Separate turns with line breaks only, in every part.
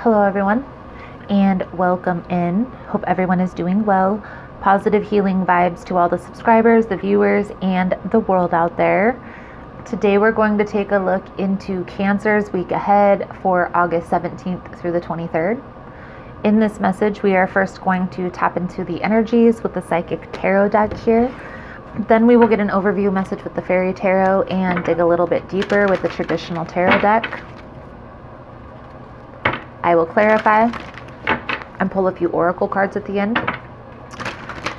Hello everyone and welcome in. Hope everyone is doing well. Positive healing vibes to all the subscribers, the viewers, and the world out there. Today we're going to take a look into Cancer's week ahead for August 17th through the 23rd. In this message, we are first going to tap into the energies with the Psychic Tarot deck here. Then we will get an overview message with the Fairy Tarot and dig a little bit deeper with the traditional tarot deck. I will clarify and pull a few oracle cards at the end.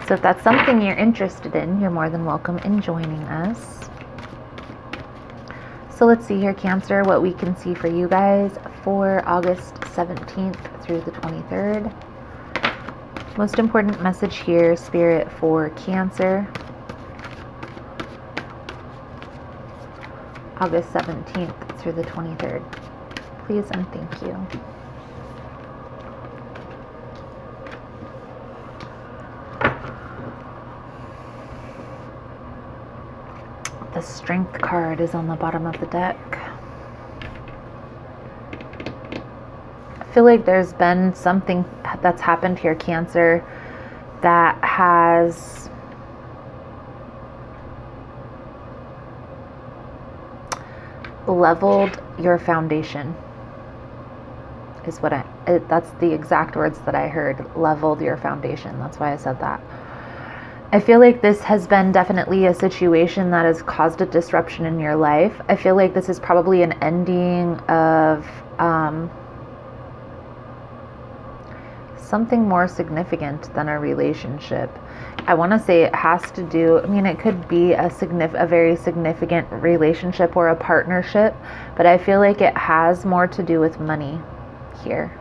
So if that's something you're interested in, you're more than welcome in joining us. So let's see here, Cancer, what we can see for you guys for August 17th through the 23rd. Most important message here, Spirit, for Cancer. August 17th through the 23rd. Please and thank you. The Strength card is on the bottom of the deck. I feel like there's been something that's happened here, Cancer, that has leveled your foundation. Is what that's the exact words that I heard. Leveled your foundation. That's why I said that. I feel like this has been definitely a situation that has caused a disruption in your life. I feel like this is probably an ending of something more significant than a relationship. I want to say it has to do, it could be a very significant relationship or a partnership, but I feel like it has more to do with money here.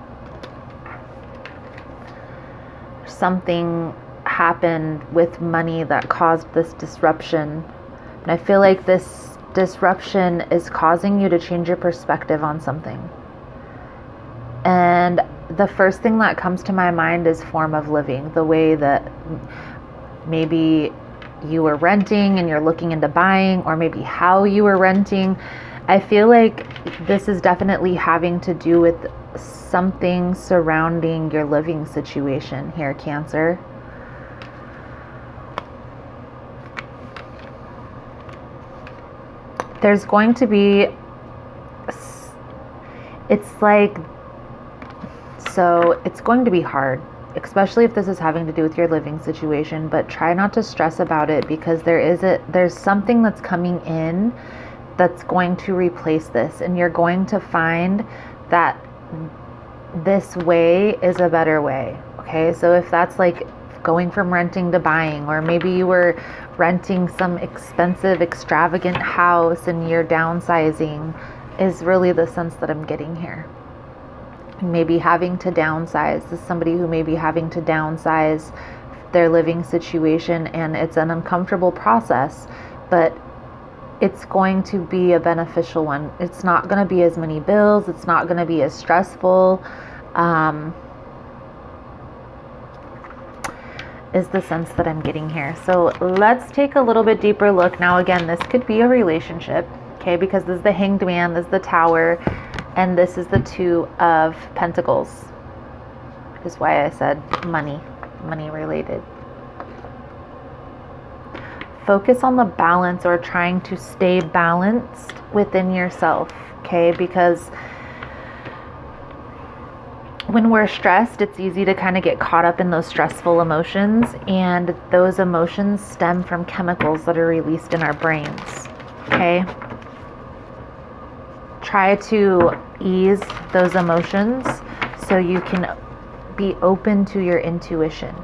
Something happened with money that caused this disruption, and I feel like this disruption is causing you to change your perspective on something. And the first thing that comes to my mind is form of living, the way that maybe you were renting and you're looking into buying, or maybe how you were renting. I feel like this is definitely having to do with something surrounding your living situation here, Cancer. There's going to be, it's going to be hard, especially if this is having to do with your living situation, but try not to stress about it, because there's something that's coming in that's going to replace this, and you're going to find that this way is a better way. Okay, so if that's like going from renting to buying, or maybe you were renting some expensive, extravagant house and you're downsizing, is really the sense that I'm getting here. Maybe having to downsize. This is somebody who may be having to downsize their living situation, and it's an uncomfortable process, but it's going to be a beneficial one. It's not going to be as many bills. It's not going to be as stressful. Is the sense that I'm getting here. So let's take a little bit deeper look. Now again, this could be a relationship, okay, because this is the Hanged Man, this is the Tower, and this is the Two of Pentacles. Is why I said money related. Focus on the balance, or trying to stay balanced within yourself, okay, because when we're stressed, it's easy to kind of get caught up in those stressful emotions, and those emotions stem from chemicals that are released in our brains, okay? Try to ease those emotions so you can be open to your intuition.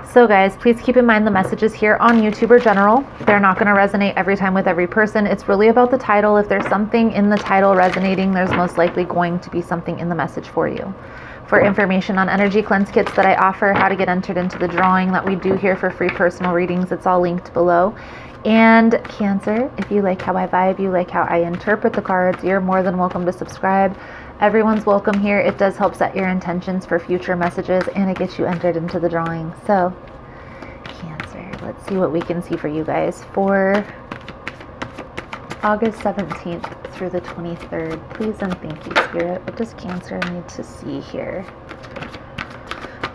So guys, please keep in mind the messages here on YouTube are general. They're not going to resonate every time with every person. It's really about the title. If there's something in the title resonating, there's most likely going to be something in the message for you. For information on energy cleanse kits that I offer, how to get entered into the drawing that we do here for free personal readings, it's all linked below. And Cancer, if you like how I vibe, you like how I interpret the cards, you're more than welcome to subscribe. Everyone's welcome here. It does help set your intentions for future messages, and it gets you entered into the drawing. So, Cancer, let's see what we can see for you guys for August 17th through the 23rd. Please and thank you, Spirit. What does Cancer need to see here?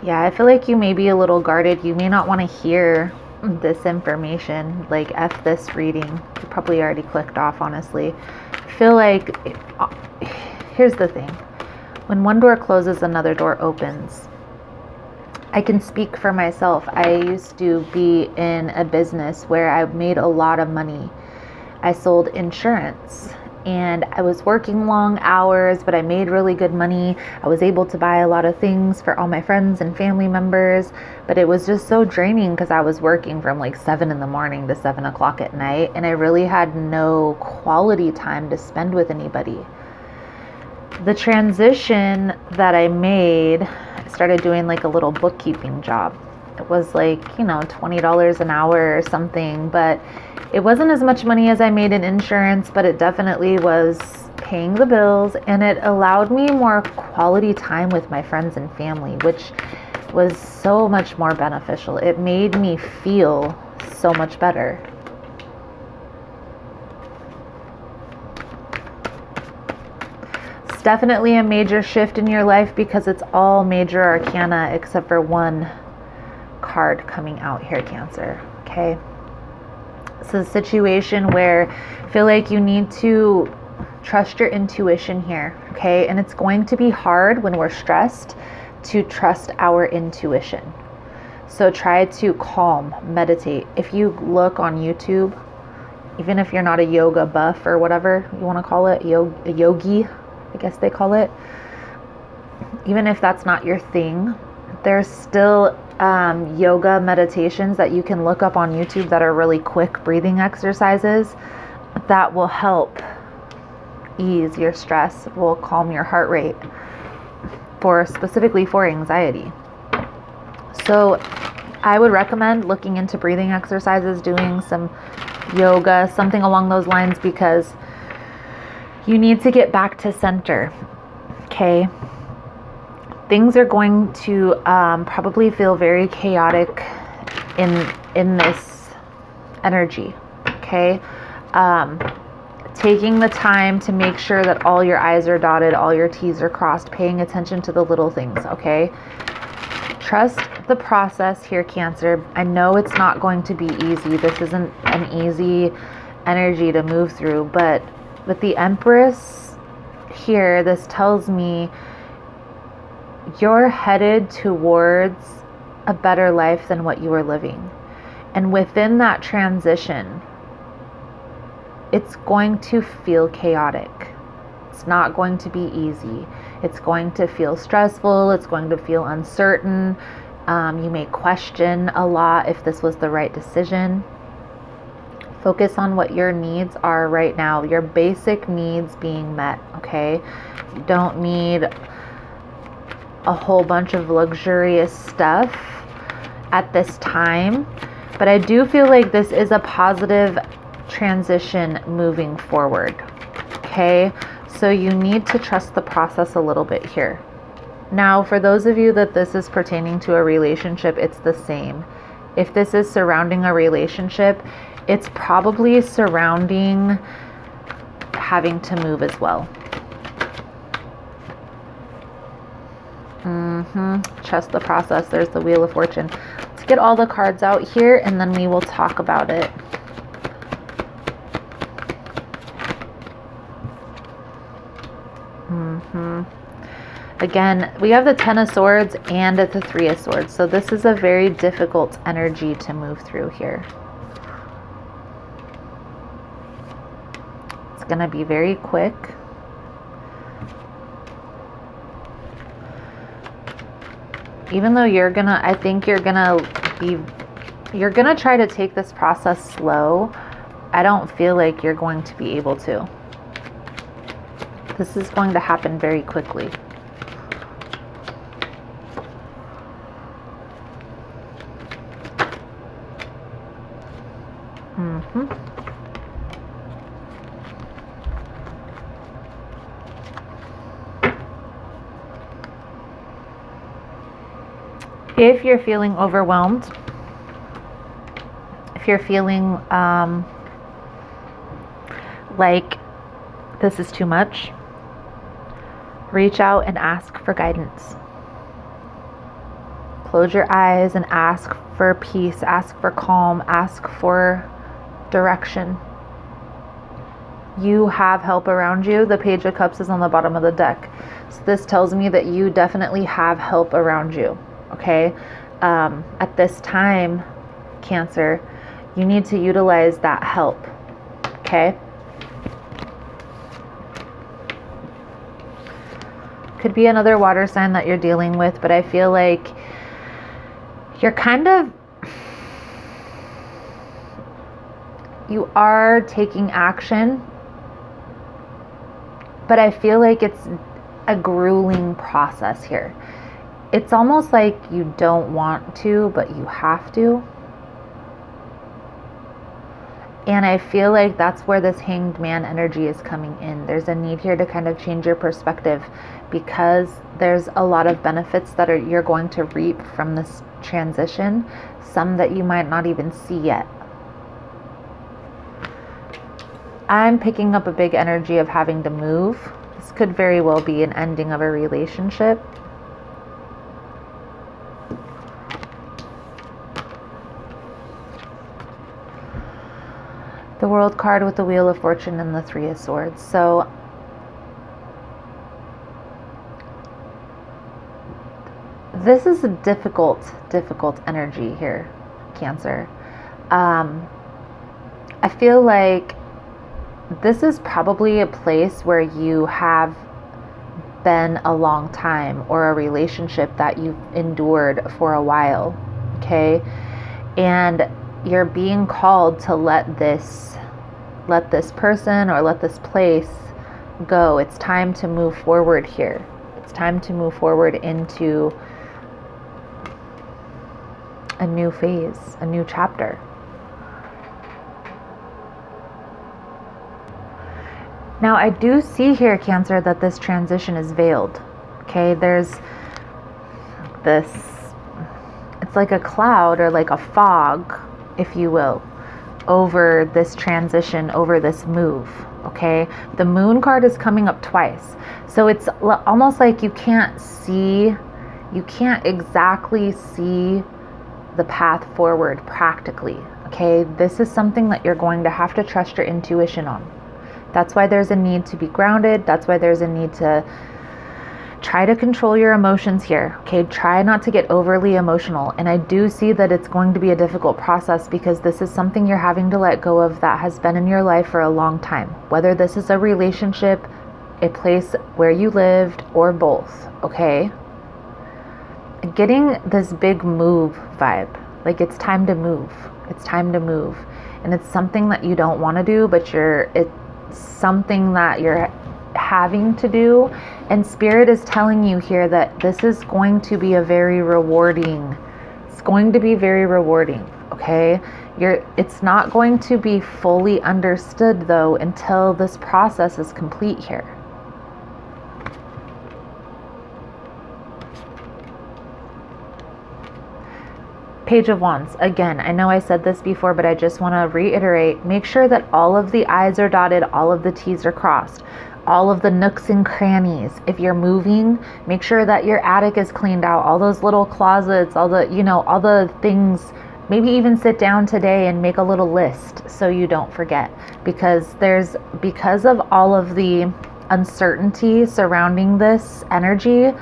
Yeah, I feel like you may be a little guarded. You may not want to hear this information. Like, F this reading. You probably already clicked off, honestly. I feel like, here's the thing. When one door closes, another door opens. I can speak for myself. I used to be in a business where I made a lot of money. I sold insurance and I was working long hours, but I made really good money. I was able to buy a lot of things for all my friends and family members, but it was just so draining because I was working from like 7 in the morning to 7 o'clock at night, and I really had no quality time to spend with anybody. The transition that I made, I started doing like a little bookkeeping job. It was like, $20 an hour or something, but it wasn't as much money as I made in insurance, but it definitely was paying the bills, and it allowed me more quality time with my friends and family, which was so much more beneficial. It made me feel so much better. It's definitely a major shift in your life because it's all major arcana except for one card coming out here, Cancer. Okay. It's a situation where I feel like you need to trust your intuition here. Okay. And it's going to be hard when we're stressed to trust our intuition. So try to calm, meditate. If you look on YouTube, even if you're not a yoga buff or whatever you want to call it, a yogi, I guess they call it, even if that's not your thing, there's still yoga meditations that you can look up on YouTube that are really quick breathing exercises that will help ease your stress, will calm your heart rate, specifically for anxiety. So I would recommend looking into breathing exercises, doing some yoga, something along those lines, because you need to get back to center. Okay. Things are going to probably feel very chaotic in this energy. Okay. Taking the time to make sure that all your I's are dotted, all your T's are crossed, paying attention to the little things. Okay. Trust the process here, Cancer. I know it's not going to be easy. This isn't an easy energy to move through, but with the Empress here, this tells me you're headed towards a better life than what you were living. And within that transition, it's going to feel chaotic. It's not going to be easy. It's going to feel stressful. It's going to feel uncertain. You may question a lot if this was the right decision. Focus on what your needs are right now. Your basic needs being met, okay? You don't need a whole bunch of luxurious stuff at this time, but I do feel like this is a positive transition moving forward. Okay, so you need to trust the process a little bit here. Now, for those of you that this is pertaining to a relationship, it's the same. If this is surrounding a relationship, it's probably surrounding having to move as well. Trust the process. There's the Wheel of Fortune. Let's get all the cards out here and then we will talk about it. Again, we have the Ten of Swords and the Three of Swords. So this is a very difficult energy to move through here. It's going to be very quick. Even though I think you're gonna try to take this process slow, I don't feel like you're going to be able to. This is going to happen very quickly. If you're feeling overwhelmed, if you're feeling like this is too much, reach out and ask for guidance. Close your eyes and ask for peace, ask for calm, ask for direction. You have help around you. The Page of Cups is on the bottom of the deck. So this tells me that you definitely have help around you, okay? At this time, Cancer, you need to utilize that help, okay? Could be another water sign that you're dealing with, but I feel like you're you are taking action, but I feel like it's a grueling process here. It's almost like you don't want to, but you have to. And I feel like that's where this Hanged Man energy is coming in. There's a need here to kind of change your perspective, because there's a lot of benefits that you're going to reap from this transition, some that you might not even see yet. I'm picking up a big energy of having to move. This could very well be an ending of a relationship. The World card with the Wheel of Fortune and the Three of Swords. So this is a difficult energy here, Cancer. I feel like this is probably a place where you have been a long time, or a relationship that you've endured for a while, okay? And you're being called to let this person or let this place go. It's time to move forward here. It's time to move forward into a new phase, a new chapter. Now, I do see here, Cancer, that this transition is veiled. Okay, there's this, it's like a cloud or like a fog, if you will, over this transition, over this move. Okay, the Moon card is coming up twice. So it's almost like you can't exactly see the path forward practically. Okay, this is something that you're going to have to trust your intuition on. That's why there's a need to be grounded. That's why there's a need to try to control your emotions here. Okay, try not to get overly emotional. And I do see that it's going to be a difficult process, because this is something you're having to let go of that has been in your life for a long time. Whether this is a relationship, a place where you lived, or both, okay? Getting this big move vibe, like it's time to move. It's time to move. And it's something that you don't want to do, but it's something that you're having to do. And Spirit is telling you here that this is going to be it's going to be very rewarding, okay? It's not going to be fully understood though until this process is complete here. Page of Wands. Again, I know I said this before, but I just want to reiterate, make sure that all of the I's are dotted, all of the T's are crossed, all of the nooks and crannies. If you're moving, make sure that your attic is cleaned out, all those little closets, all the things. Maybe even sit down today and make a little list so you don't forget, because of all of the uncertainty surrounding this energy,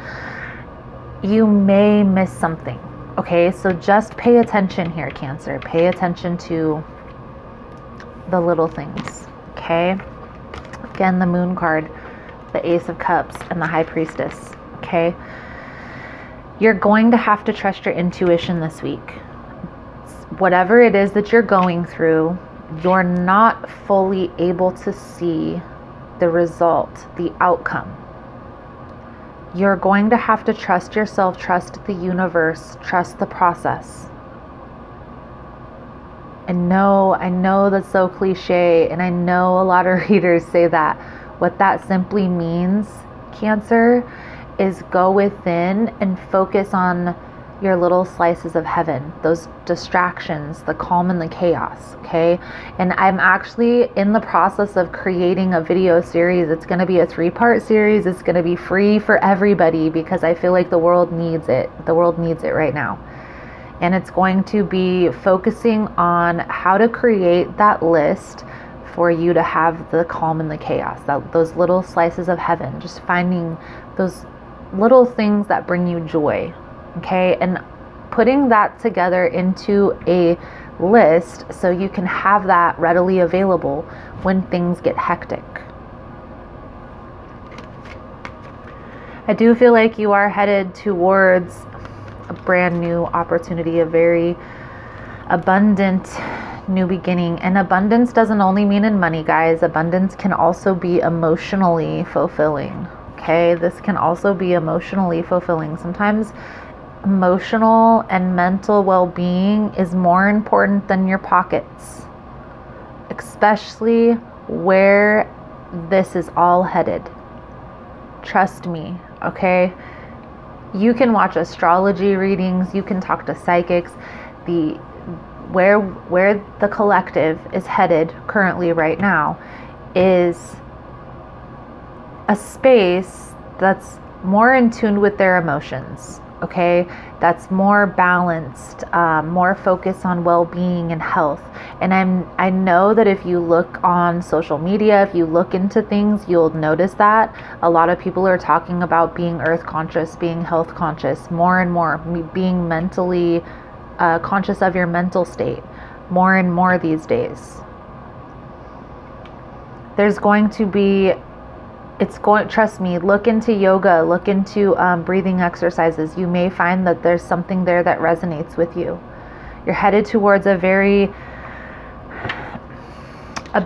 you may miss something. Okay, so just pay attention here, Cancer. Pay attention to the little things, okay? Again, the Moon card, the Ace of Cups, and the High Priestess, okay? You're going to have to trust your intuition this week. Whatever it is that you're going through, you're not fully able to see the result, the outcome. You're going to have to trust yourself, trust the universe, trust the process. I know that's so cliche, and I know a lot of readers say that. What that simply means, Cancer, is go within and focus on your little slices of heaven, those distractions, the calm and the chaos, okay? And I'm actually in the process of creating a video series. It's going to be a 3-part series. It's going to be free for everybody because I feel like the world needs it. The world needs it right now. And it's going to be focusing on how to create that list for you to have the calm and the chaos, those little slices of heaven, just finding those little things that bring you joy. Okay, and putting that together into a list so you can have that readily available when things get hectic. I do feel like you are headed towards a brand new opportunity, a very abundant new beginning. And abundance doesn't only mean in money, guys. Abundance can also be emotionally fulfilling. Okay, this can also be emotionally fulfilling. Sometimes emotional and mental well-being is more important than your pockets, especially where this is all headed. Trust me, okay? You can watch astrology readings, you can talk to psychics. Where the collective is headed currently right now is a space that's more in tune with their emotions. Okay, that's more balanced, more focused on well-being and health. And I know that if you look on social media, if you look into things, you'll notice that a lot of people are talking about being earth conscious, being health conscious, more and more, being mentally conscious of your mental state, more and more these days. There's going to be trust me, look into yoga, look into breathing exercises. You may find that there's something there that resonates with you. You're headed towards a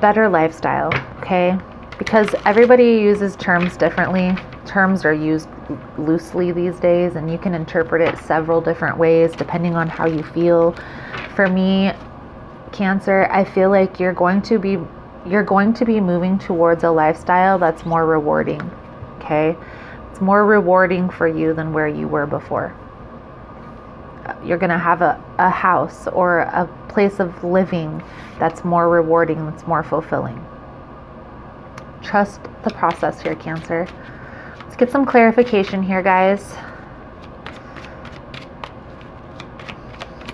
better lifestyle, okay? Because everybody uses terms differently. Terms are used loosely these days, and you can interpret it several different ways depending on how you feel. For me, Cancer, I feel like you're going to be moving towards a lifestyle that's more rewarding, okay? It's more rewarding for you than where you were before. You're going to have a house or a place of living that's more rewarding, that's more fulfilling. Trust the process here, Cancer. Let's get some clarification here, guys.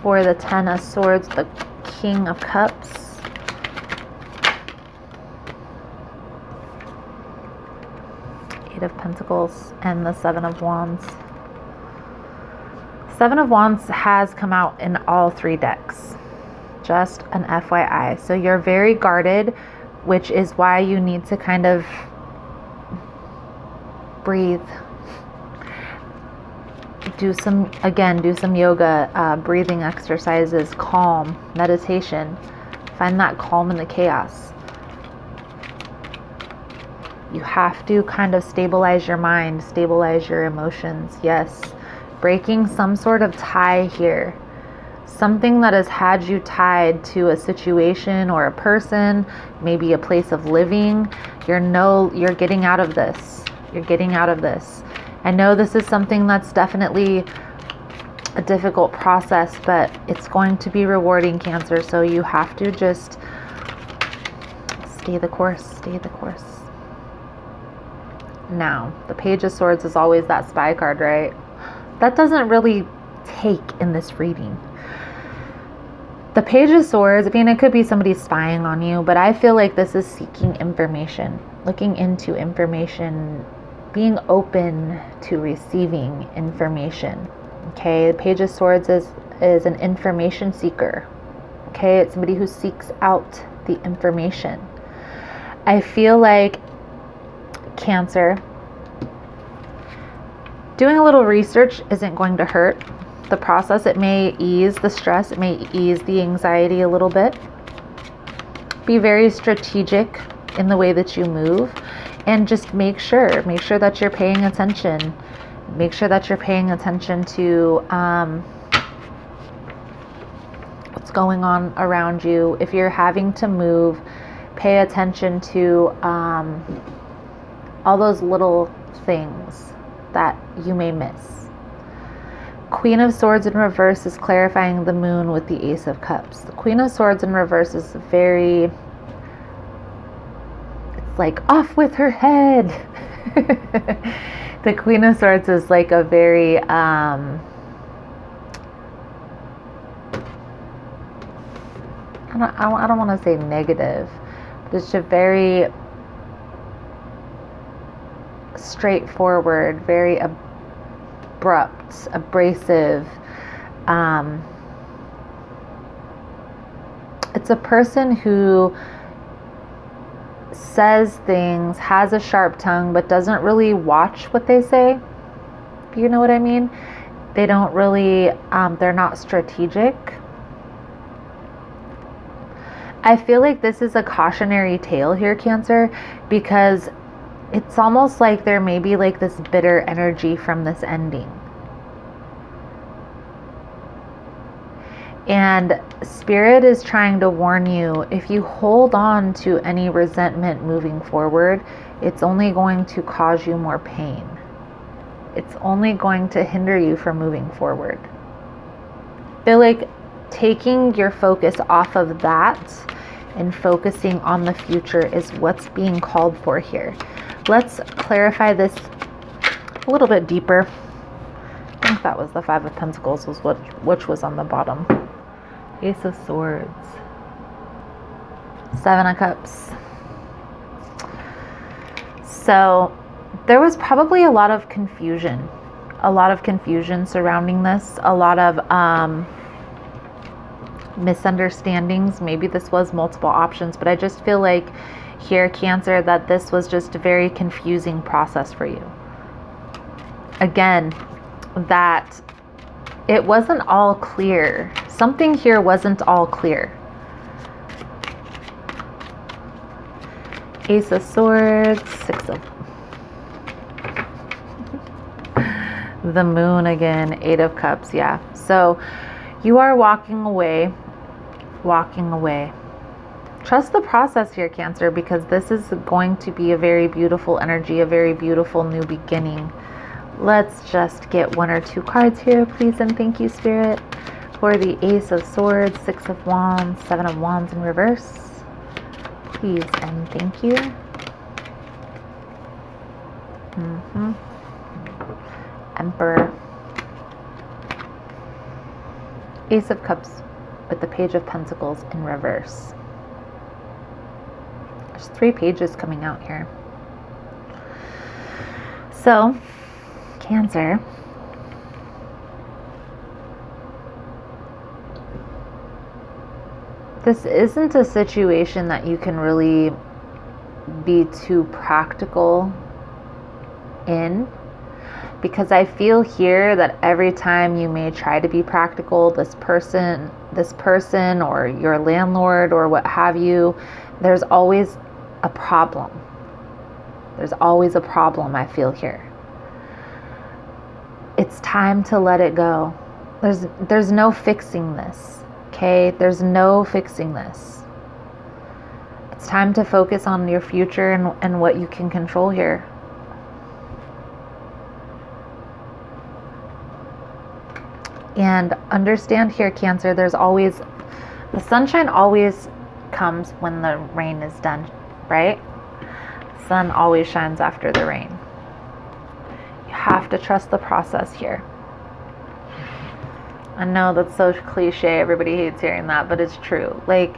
For the 10 of Swords, the King of Cups, of Pentacles, and the 7 of Wands. 7 of Wands has come out in all 3 decks. Just an FYI. So you're very guarded, which is why you need to kind of breathe. Do some yoga, breathing exercises, calm, meditation. Find that calm in the chaos. You have to kind of stabilize your mind, stabilize your emotions. Yes, breaking some sort of tie here. Something that has had you tied to a situation or a person, maybe a place of living. You're getting out of this. You're getting out of this. I know this is something that's definitely a difficult process, but it's going to be rewarding, Cancer. So you have to just stay the course, stay the course. Now, the Page of Swords is always that spy card, right? That doesn't really take in this reading. The Page of Swords, I mean, it could be somebody spying on you, but I feel like this is seeking information, looking into information, being open to receiving information. Okay, the Page of Swords is an information seeker. Okay, it's somebody who seeks out the information. I feel like, Cancer, doing a little research isn't going to hurt the process. It may ease the stress, it may ease the anxiety a little bit. Be very strategic in the way that you move, and just make sure that you're paying attention. Make sure that you're paying attention to what's going on around you. If you're having to move, pay attention to all those little things that you may miss. Queen of Swords in reverse is clarifying the moon with the Ace of Cups. The Queen of Swords in reverse is very, it's like off with her head. The Queen of Swords is like a very, I don't want to say negative, but it's a very straightforward, very abrupt, abrasive. It's a person who says things, has a sharp tongue, but doesn't really watch what they say. You know what I mean? They don't really, they're not strategic. I feel like this is a cautionary tale here, Cancer, because it's almost like there may be like this bitter energy from this ending. And Spirit is trying to warn you, if you hold on to any resentment moving forward, it's only going to cause you more pain. It's only going to hinder you from moving forward. I feel like taking your focus off of that and focusing on the future is what's being called for here. Let's clarify this a little bit deeper. I think that was the Five of Pentacles, which was on the bottom. Ace of Swords. Seven of Cups. So there was probably a lot of confusion. A lot of confusion surrounding this. A lot of misunderstandings. Maybe this was multiple options, but I just feel like here, Cancer, that this was just a very confusing process for you. Again, that it wasn't all clear. Something here wasn't all clear. Ace of Swords, Six of... the Moon again, Eight of Cups, yeah. So you are walking away. Trust the process here, Cancer, because this is going to be a very beautiful energy, a very beautiful new beginning. Let's just get one or two cards here, please, and thank you, Spirit, for the Ace of Swords, Six of Wands, Seven of Wands in reverse. Please and thank you. Emperor. Ace of Cups with the Page of Pentacles in reverse. There's 3 pages coming out here. So, Cancer, this isn't a situation that you can really be too practical in, because I feel here that every time you may try to be practical, this person or your landlord or what have you, there's always a problem. There's always a problem, I feel here. It's time to let it go. There's no fixing this, okay? There's no fixing this. It's time to focus on your future and what you can control here. And understand here, Cancer, there's always, the sunshine always comes when the rain is done, right? The sun always shines after the rain. You have to trust the process here. I know that's so cliche, everybody hates hearing that, but it's true. Like,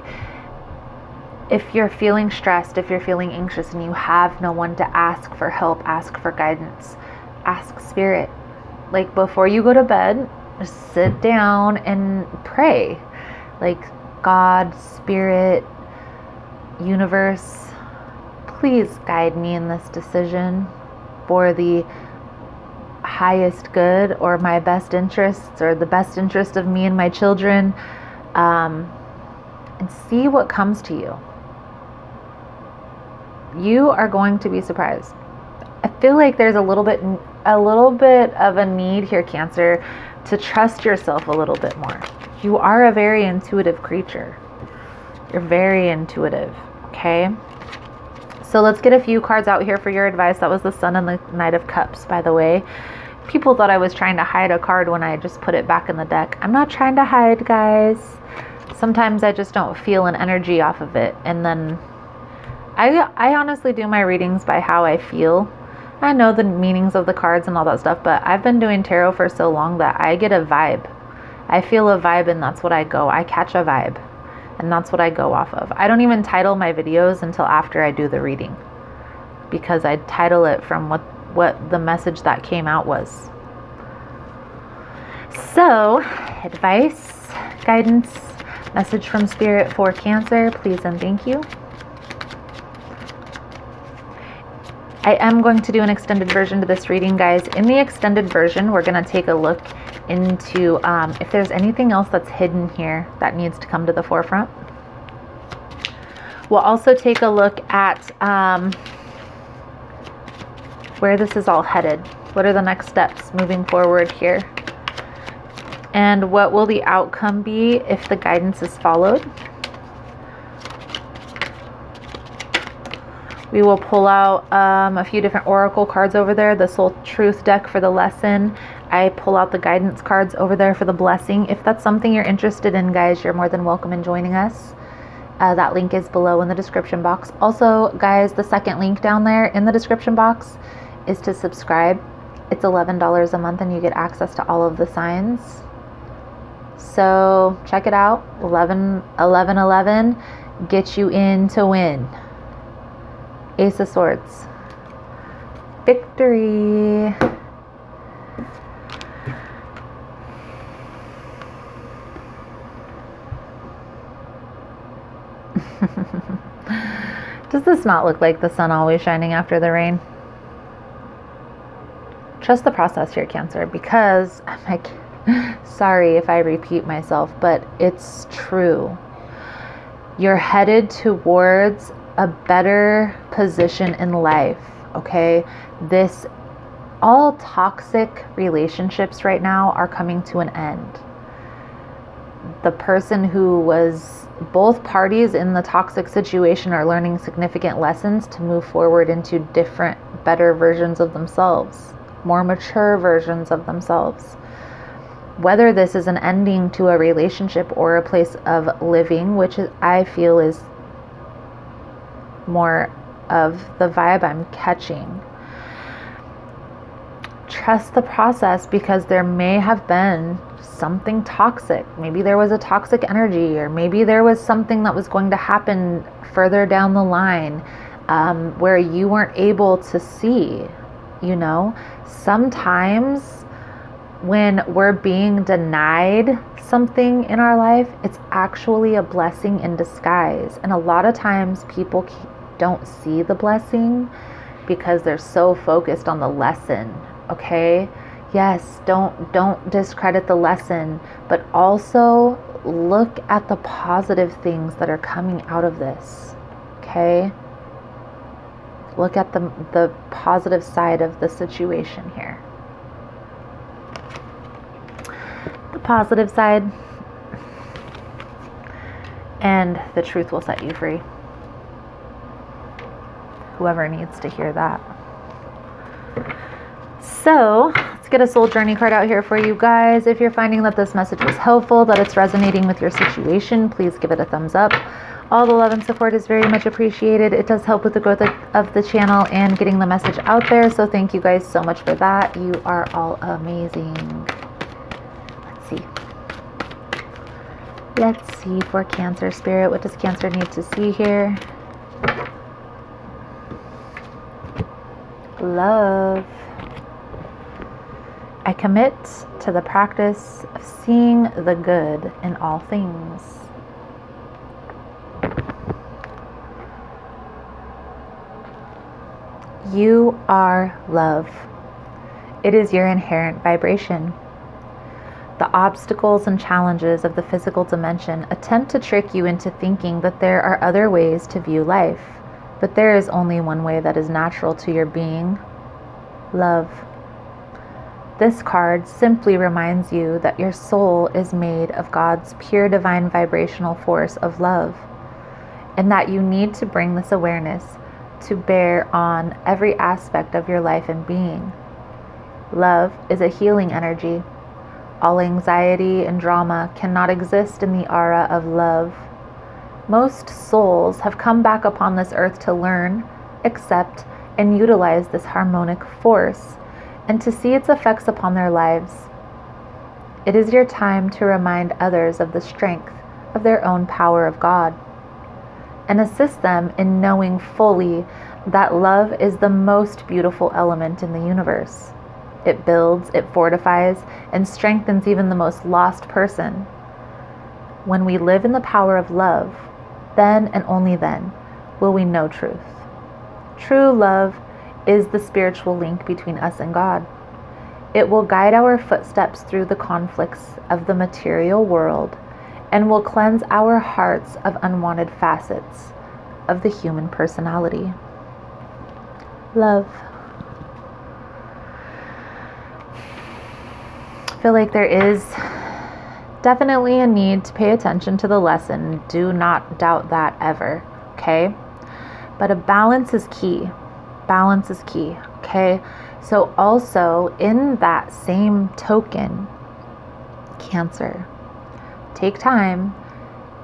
if you're feeling stressed, if you're feeling anxious and you have no one to ask for help, ask for guidance, ask Spirit. Like, before you go to bed, just sit down and pray. Like, God, Spirit, universe, please guide me in this decision for the highest good or my best interests or the best interest of me and my children, and see what comes to you. You are going to be surprised. I feel like there's a little bit of a need here, Cancer, to trust yourself a little bit more. You are a very intuitive creature. You're very intuitive, okay? So let's get a few cards out here for your advice. That was the Sun and the Knight of Cups, by the way. People thought I was trying to hide a card when I just put it back in the deck. I'm not trying to hide, guys. Sometimes I just don't feel an energy off of it. And then I honestly do my readings by how I feel. I know the meanings of the cards and all that stuff, but I've been doing tarot for so long that I get a vibe. I feel a vibe, and that's what I go. I catch a vibe, and that's what I go off of. I don't even title my videos until after I do the reading, because I title it from what the message that came out was. So, advice, guidance, message from Spirit for Cancer, please and thank you. I am going to do an extended version to this reading, guys. In the extended version, we're going to take a look into if there's anything else that's hidden here that needs to come to the forefront. We'll also take a look at where this is all headed. What are the next steps moving forward here? And what will the outcome be if the guidance is followed? We will pull out a few different oracle cards over there, the Soul Truth deck for the lesson. I pull out the guidance cards over there for the blessing. If that's something you're interested in, guys, you're more than welcome in joining us. That link is below in the description box. Also, guys, the second link down there in the description box is to subscribe. It's $11 a month and you get access to all of the signs. So check it out. 1111 get you in to win. Ace of Swords. Victory. Does this not look like the sun always shining after the rain? Trust the process here, Cancer, because I'm like, sorry if I repeat myself, but it's true. You're headed towards a better position in life, okay? All toxic relationships right now are coming to an end. The person who was, both parties in the toxic situation are learning significant lessons to move forward into different, better versions of themselves, more mature versions of themselves. Whether this is an ending to a relationship or a place of living, which I feel is more of the vibe I'm catching. Trust the process, because there may have been something toxic. Maybe there was a toxic energy, or maybe there was something that was going to happen further down the line where you weren't able to see. You know, sometimes when we're being denied something in our life, it's actually a blessing in disguise. And a lot of times people don't see the blessing because they're so focused on the lesson. Okay? Yes, don't discredit the lesson, but also look at the positive things that are coming out of this. Okay? Look at the positive side of the situation here. The positive side, and the truth will set you free. Whoever needs to hear that. So let's get a soul journey card out here for you guys. If you're finding that this message was helpful, that it's resonating with your situation, please give it a thumbs up. All the love and support is very much appreciated. It does help with the growth of the channel and getting the message out there. So thank you guys so much for that. You are all amazing. Let's see for Cancer Spirit. What does Cancer need to see here? Love. I commit to the practice of seeing the good in all things. You are love. It is your inherent vibration. The obstacles and challenges of the physical dimension attempt to trick you into thinking that there are other ways to view life, but there is only one way that is natural to your being: love. This card simply reminds you that your soul is made of God's pure divine vibrational force of love, and that you need to bring this awareness to bear on every aspect of your life and being. Love is a healing energy. All anxiety and drama cannot exist in the aura of love. Most souls have come back upon this earth to learn, accept, and utilize this harmonic force, and to see its effects upon their lives. It is your time to remind others of the strength of their own power of God, and assist them in knowing fully that love is the most beautiful element in the universe. It builds, it fortifies, and strengthens even the most lost person. When we live in the power of love, then and only then will we know truth. True love is the spiritual link between us and God. It will guide our footsteps through the conflicts of the material world and will cleanse our hearts of unwanted facets of the human personality. Love. I feel like there is definitely a need to pay attention to the lesson. Do not doubt that ever, okay? But a balance is key. Balance is key, okay? So also in that same token, Cancer, take time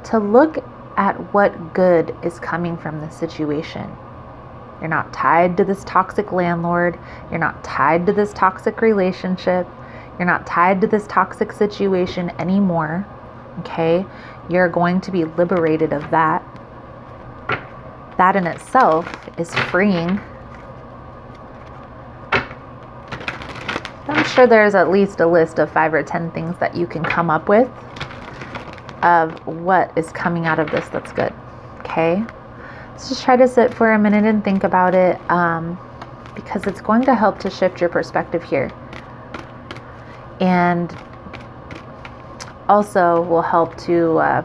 to look at what good is coming from this situation. You're not tied to this toxic landlord. You're not tied to this toxic relationship. You're not tied to this toxic situation anymore, okay? You're going to be liberated of that. That in itself is freeing. I'm sure there's at least a list of 5 or 10 things that you can come up with of what is coming out of this that's good, okay? So just try to sit for a minute and think about it, because it's going to help to shift your perspective here. And also will help to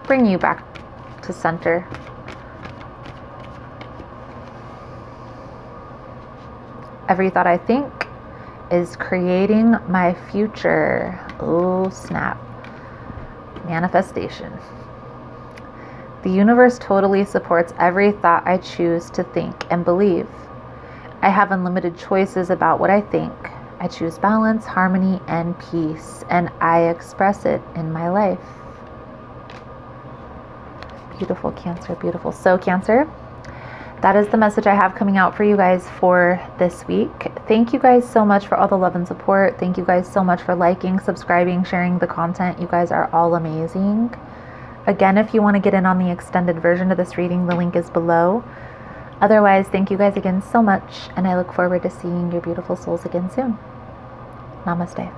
bring you back to center. Every thought I think is creating my future. Oh, snap. Manifestation. The universe totally supports every thought I choose to think and believe. I have unlimited choices about what I think. I choose balance, harmony, and peace, and I express it in my life. Beautiful, Cancer, beautiful. So, Cancer, that is the message I have coming out for you guys for this week. Thank you guys so much for all the love and support. Thank you guys so much for liking, subscribing, sharing the content. You guys are all amazing. Again, if you want to get in on the extended version of this reading, the link is below. Otherwise, thank you guys again so much, and I look forward to seeing your beautiful souls again soon. Namaste.